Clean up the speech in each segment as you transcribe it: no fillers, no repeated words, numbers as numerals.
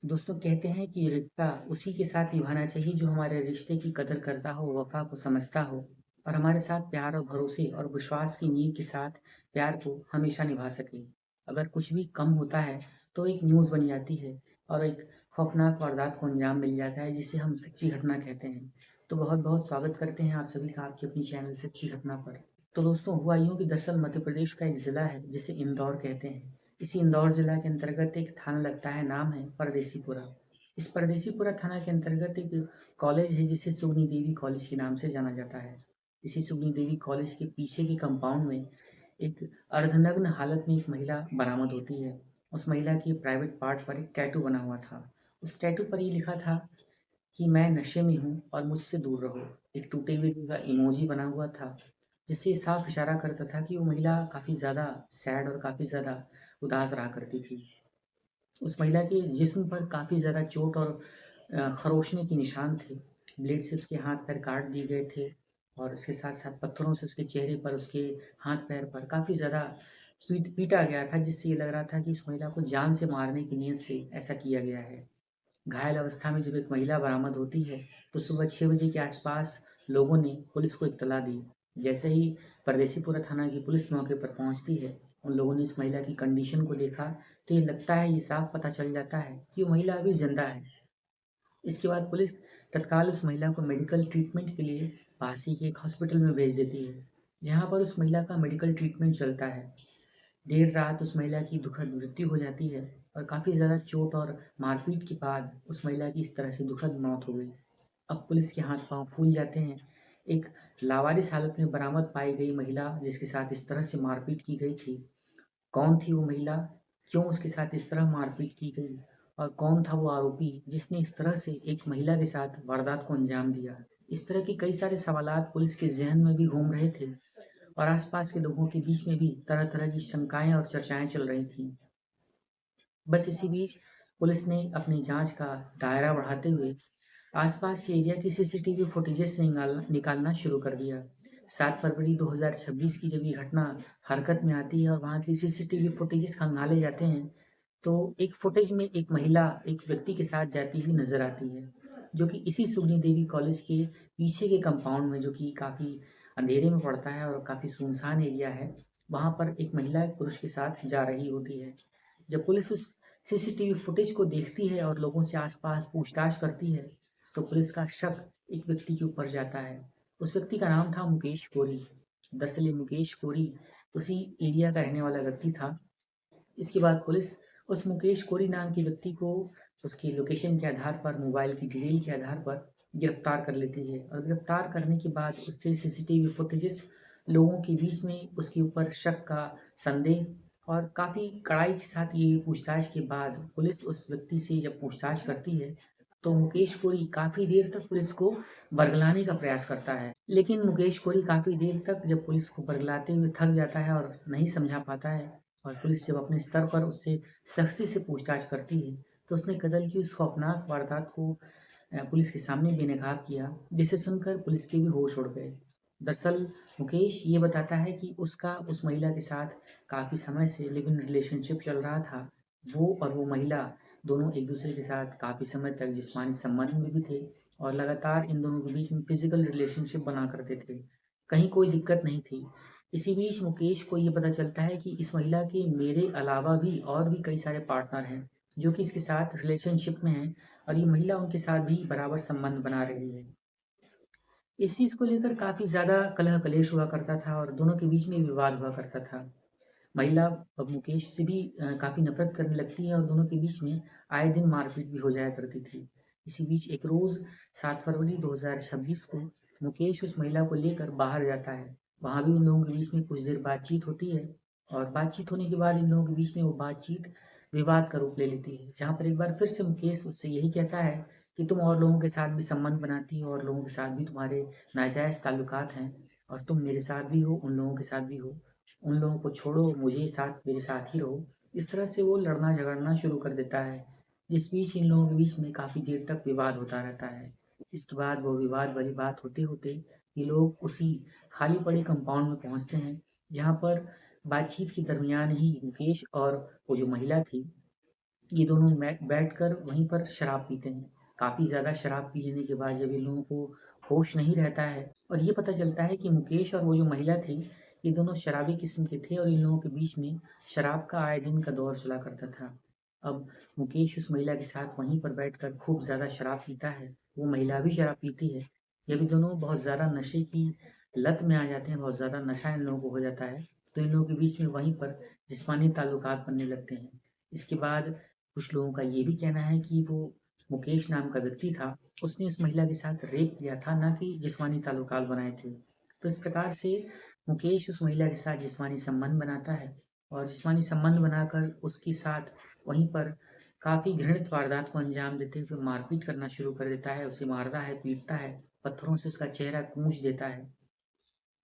दोस्तों कहते हैं कि रिश्ता उसी के साथ निभाना चाहिए जो हमारे रिश्ते की कदर करता हो, वफ़ा को समझता हो और हमारे साथ प्यार और भरोसे और विश्वास की नींव के साथ प्यार को हमेशा निभा सके। अगर कुछ भी कम होता है तो एक न्यूज़ बन जाती है और एक खौफनाक वारदात को अंजाम मिल जाता है जिसे हम सच्ची घटना कहते हैं। तो बहुत-बहुत स्वागत करते हैं आप सभी का आपकी अपनी चैनल सच्ची घटना पर। तो दोस्तों हुआ यूँ कि दरअसल मध्य प्रदेश का एक ज़िला है जिसे इंदौर कहते हैं। इसी इंदौर ज़िला के अंतर्गत एक थाना लगता है, नाम है परदेसीपुरा। इस परदेसीपुरा थाना के अंतर्गत एक कॉलेज है जिसे सुगनी देवी कॉलेज के नाम से जाना जाता है। इसी सुगनी देवी कॉलेज के पीछे के कंपाउंड में एक अर्धनग्न हालत में एक महिला बरामद होती है। उस महिला के प्राइवेट पार्ट पर एक टैटू बना हुआ था। उस टैटू पर ये लिखा था कि मैं नशे में हूँ और मुझसे दूर रहो। एक टूटे हुए दिल का इमोजी बना हुआ था, जिससे साफ इशारा करता था कि वो महिला काफ़ी ज़्यादा सैड और काफ़ी ज़्यादा उदास रहा करती थी। उस महिला के जिस्म पर काफ़ी ज़्यादा चोट और खरोंचने के निशान थे। ब्लेड से उसके हाथ-पैर काट दिए गए थे और इसके साथ-साथ पत्थरों से उसके चेहरे पर, उसके हाथ-पैर पर काफ़ी ज़्यादा पीटा गया था, जिससे ये लग रहा था कि इस महिला को जान से मारने की नीयत से ऐसा किया गया है। घायल अवस्था में जब एक महिला बरामद होती है, तो सुबह 6 बजे के आसपास लोगों ने पुलिस को इत्तला दी। जैसे ही परदेसीपुरा थाना की पुलिस मौके पर पहुंचती है, उन लोगों ने इस महिला की कंडीशन को देखा, तो ये लगता है, ये साफ पता चल जाता है कि वो महिला अभी ज़िंदा है। इसके बाद पुलिस तत्काल उस महिला को मेडिकल ट्रीटमेंट के लिए पास ही के एक हॉस्पिटल में भेज देती है, जहाँ पर उस महिला का मेडिकल ट्रीटमेंट चलता है। देर रात उस महिला की दुखद मृत्यु हो जाती है और काफ़ी ज़्यादा चोट और मारपीट के बाद उस महिला की इस तरह से दुखद मौत हो गई। अब पुलिस के हाथ-पाँव फूल जाते हैं। एक लावारिस हालत में बरामद पाई गई महिला जिसके साथ इस तरह से मारपीट की गई थी, कौन थी वो महिला? क्यों उसके साथ इस तरह मारपीट की गई? और कौन था वो आरोपी जिसने इस तरह से एक महिला के साथ वारदात को अंजाम दिया? इस तरह के कई सारे सवालात पुलिस के ज़हन में भी घूम रहे थे और आस-पास के लोगों के बीच में भी तरह-तरह की शंकाएँ और चर्चाएँ चल रही थीं। बस इसी बीच पुलिस ने अपनी जाँच का दायरा बढ़ाते हुए आसपास के एरिया की सीसीटीवी फुटेजेस निकालना शुरू कर दिया। 7 फरवरी 2026 की जब ये घटना हरकत में आती है और वहाँ की सीसीटीवी फुटेजेस खंगाले जाते हैं, तो एक फुटेज में एक महिला एक व्यक्ति के साथ जाती हुई नज़र आती है, जो कि इसी सुगनी देवी कॉलेज के पीछे के कंपाउंड में, जो कि काफ़ी अंधेरे में पड़ता है और काफ़ी सुनसान एरिया है, वहाँ पर एक महिला एक पुरुष के साथ जा रही होती है। जब पुलिस उस सीसीटीवी फुटेज को देखती है और लोगों से आस-पास पूछताछ करती है, तो पुलिस का शक एक व्यक्ति के ऊपर जाता है। उस व्यक्ति का नाम था मुकेश कोरी। दरअसल ये मुकेश कोरी उसी एरिया का रहने वाला व्यक्ति था। इसके बाद पुलिस उस मुकेश कोरी नाम के व्यक्ति को उसकी लोकेशन के आधार पर, मोबाइल की डिटेल के आधार पर गिरफ्तार कर लेती है और गिरफ्तार करने के बाद उससे सीसीटीवी फुटेजेस, लोगों के बीच में उसके ऊपर शक का संदेह और काफ़ी कड़ाई के साथ ये पूछताछ के बाद पुलिस उस व्यक्ति से जब पूछताछ करती है, तो मुकेश कोरी काफ़ी देर तक पुलिस को बरगलाने का प्रयास करता है। लेकिन मुकेश कोरी काफ़ी देर तक जब पुलिस को बरगलाते हुए थक जाता है और नहीं समझा पाता है और पुलिस जब अपने स्तर पर उससे सख्ती से पूछताछ करती है, तो उसने कत्ल की उस खौफनाक वारदात को पुलिस के सामने बेनकाब किया, जिसे सुनकर पुलिस के भी होश उड़ गए। दरअसल मुकेश ये बताता है कि उसका उस महिला के साथ काफ़ी समय से लिव इन रिलेशनशिप चल रहा था। वो और वो महिला दोनों एक-दूसरे के साथ काफ़ी समय तक जिस्मानी संबंध में भी थे और लगातार इन दोनों के बीच में फ़िज़िकल रिलेशनशिप बना करते थे। कहीं कोई दिक्कत नहीं थी। इसी बीच मुकेश को ये पता चलता है कि इस महिला के मेरे अलावा भी और भी कई सारे पार्टनर हैं, जो कि इसके साथ रिलेशनशिप में हैं और ये महिला उनके साथ भी बराबर संबंध बना रही है। इस चीज़ को लेकर काफ़ी ज़्यादा कलह-कलेश हुआ करता था और दोनों के बीच में विवाद हुआ करता था। महिला अब मुकेश से भी काफ़ी नफ़रत करने लगती है और दोनों के बीच में आए दिन मारपीट भी हो जाया करती थी। इसी बीच एक रोज़ 7 फरवरी 2026 को मुकेश उस महिला को लेकर बाहर जाता है। वहाँ भी उन लोगों के बीच में कुछ देर बातचीत होती है और बातचीत होने के बाद इन लोगों के बीच में वो बातचीत विवाद का रूप ले लेती है। जहाँ पर एक बार फिर से मुकेश उससे यही कहता है कि तुम और लोगों के साथ भी संबंध बनाती हो और लोगों के साथ भी तुम्हारे नाजायज़ ताल्लुकात हैं और तुम मेरे साथ भी हो, उन लोगों के साथ भी हो। उन लोगों को छोड़ो, मुझे साथ मेरे साथ ही रहो। इस तरह से वो लड़ना-झगड़ना शुरू कर देता है, जिस बीच इन लोगों के बीच में काफ़ी देर तक विवाद होता रहता है। इसके बाद वो विवाद वाली बात होते-होते ये लोग उसी खाली पड़े कंपाउंड में पहुँचते हैं, जहाँ पर बातचीत के दरमियान ही मुकेश और वो जो महिला थी, ये दोनों बैठकर वहीं पर शराब पीते हैं। काफ़ी ज़्यादा शराब पी लेने के बाद जब इन लोगों को होश नहीं रहता है और ये पता चलता है कि मुकेश और वो जो महिला थी, ये दोनों शराबी किस्म के थे और इन लोगों के बीच में शराब का आए दिन का दौर चला करता था। अब मुकेश उस महिला के साथ वहीं पर बैठकर खूब ज़्यादा शराब पीता है, वो महिला भी शराब पीती है। ये भी दोनों बहुत ज़्यादा नशे की लत में आ जाते हैं, बहुत ज़्यादा नशा इन लोगों को हो जाता है, तो इन लोगों के बीच में वहीं पर जिस्मानी ताल्लुकात बनने लगते हैं। इसके बाद कुछ लोगों का ये भी कहना है कि वो मुकेश नाम का व्यक्ति था, उसने उस महिला के साथ रेप किया था, ना कि जिस्मानी ताल्लुकात बनाए थे। तो इस प्रकार से मुकेश उस महिला के साथ जिस्मानी संबंध बनाता है और जिस्मानी संबंध बनाकर उसके साथ वहीं पर काफ़ी घृणित वारदात को अंजाम देते हुए मारपीट करना शुरू कर देता है, उसे मारता है, पीटता है, पत्थरों से उसका चेहरा कूच देता है,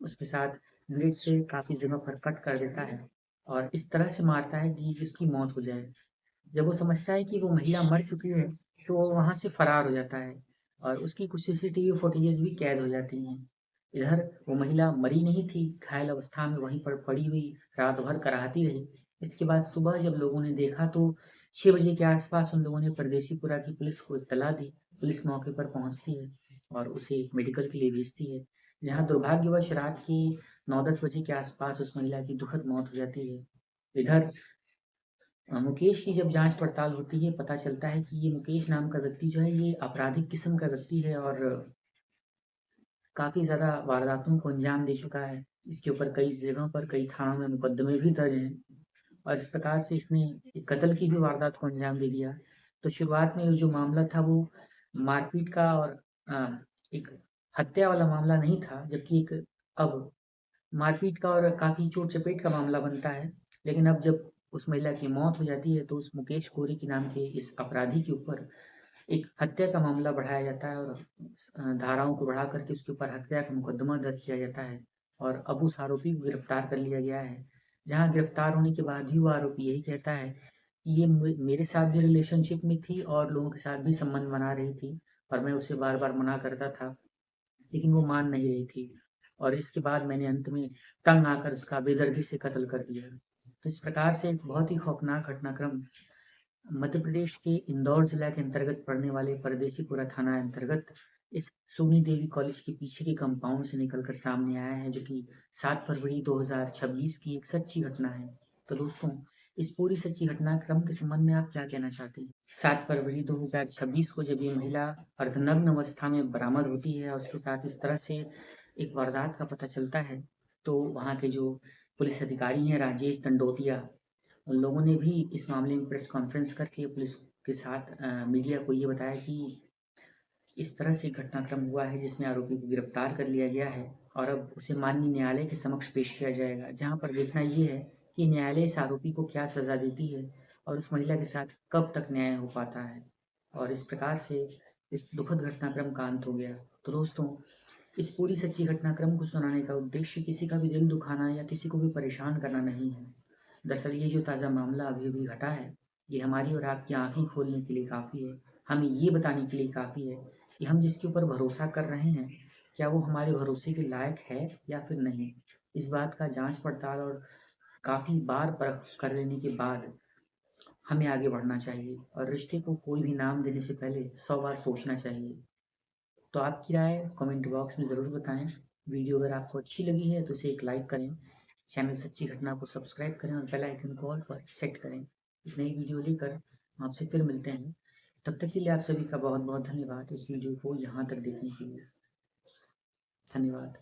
उसके साथ ब्लेड से काफ़ी जगह पर कट कर देता है और इस तरह से मारता है कि जिसकी मौत हो जाए। जब वो समझता है कि वो महिला मर चुकी है, तो वो वहाँ से फरार हो जाता है और उसकी कुछ सीसीटीवी फुटेजेस भी कैद हो जाती हैं। इधर वो महिला मरी नहीं थी, घायल अवस्था में वहीं पर पड़ी हुई रात भर कराहती रही। इसके बाद सुबह जब लोगों ने देखा तो 6 बजे के आसपास उन लोगों ने परदेसीपुरा की पुलिस को इत्तला दी। पुलिस मौके पर पहुँचती है और उसे मेडिकल के लिए भेजती है, जहाँ दुर्भाग्यवश रात के 9-10 बजे के आसपास उस महिला की दुखद मौत हो जाती है। इधर मुकेश की जब जाँच पड़ताल होती है, पता चलता है कि ये मुकेश नाम का व्यक्ति जो है, ये आपराधिक किस्म का व्यक्ति है और काफ़ी ज़्यादा वारदातों को अंजाम दे चुका है। इसके ऊपर कई जगहों पर कई थानों में मुकदमे भी दर्ज हैं और इस प्रकार से इसने एक कत्ल की भी वारदात को अंजाम दे दिया। तो शुरुआत में जो मामला था वो मारपीट का और अ, एक हत्या वाला मामला नहीं था, जबकि एक अब मारपीट का और काफ़ी चोट-चपेट का मामला बनता है। लेकिन अब जब उस महिला की मौत हो जाती है, तो उस मुकेश कोरी के नाम के इस अपराधी के ऊपर एक हत्या का मामला बढ़ाया जाता है और धाराओं को बढ़ा कर के उसके ऊपर हत्या का मुकदमा दर्ज किया जाता है और अब उस आरोपी को गिरफ्तार कर लिया गया है। जहाँ गिरफ्तार होने के बाद भी वो आरोपी यही कहता है कि ये मेरे साथ भी रिलेशनशिप में थी और लोगों के साथ भी संबंध बना रही थी और मैं उसे बार-बार मना करता था, लेकिन वो मान नहीं रही थी और इसके बाद मैंने अंत में तंग आकर उसका बेदर्दी से कत्ल कर दिया। तो इस प्रकार से एक बहुत ही खौफनाक घटनाक्रम मध्य प्रदेश के इंदौर जिला के अंतर्गत पड़ने वाले परदेसीपुरा थाना अंतर्गत इस सुगनी देवी कॉलेज के पीछे के कंपाउंड से निकलकर सामने आया है, जो कि 7 फरवरी 2026 की एक सच्ची घटना है। तो दोस्तों, इस पूरी सच्ची घटनाक्रम के संबंध में आप क्या कहना चाहते हैं? 7 फरवरी 2026 को जब ये महिला अर्धनग्न अवस्था में बरामद होती है और उसके साथ इस तरह से एक वारदात का पता चलता है, तो वहाँ के जो पुलिस अधिकारी हैं राजेश दंडोतिया, उन लोगों ने भी इस मामले में प्रेस कॉन्फ्रेंस करके पुलिस के साथ मीडिया को ये बताया कि इस तरह से घटनाक्रम हुआ है जिसमें आरोपी को गिरफ्तार कर लिया गया है और अब उसे माननीय न्यायालय के समक्ष पेश किया जाएगा, जहाँ पर देखना ये है कि न्यायालय इस आरोपी को क्या सज़ा देती है और उस महिला के साथ कब तक न्याय हो पाता है और इस प्रकार से इस दुखद घटनाक्रम का अंत हो गया। तो दोस्तों, इस पूरी सच्ची घटनाक्रम को सुनाने का उद्देश्य किसी का भी दिल दुखाना या किसी को भी परेशान करना नहीं है। दरअसल ये जो ताज़ा मामला अभी-अभी घटा है, ये हमारी और आपकी आँखें खोलने के लिए काफ़ी है। हमें ये बताने के लिए काफ़ी है कि हम जिसके ऊपर भरोसा कर रहे हैं, क्या वो हमारे भरोसे के लायक है या फिर नहीं। इस बात का जाँच-पड़ताल और काफ़ी बार परख कर लेने के बाद हमें आगे बढ़ना चाहिए और रिश्ते को कोई भी नाम देने से पहले 100 बार सोचना चाहिए। तो आपकी राय कमेंट बॉक्स में ज़रूर बताएँ। वीडियो अगर आपको अच्छी लगी है तो इसे एक लाइक करें, चैनल सच्ची घटना को सब्सक्राइब करें और बेल आइकन को ऑल पर सेट करें। एक नई वीडियो लेकर आपसे फिर मिलते हैं। तब तक के लिए आप सभी का बहुत-बहुत धन्यवाद इस वीडियो को यहाँ तक देखने के लिए। धन्यवाद।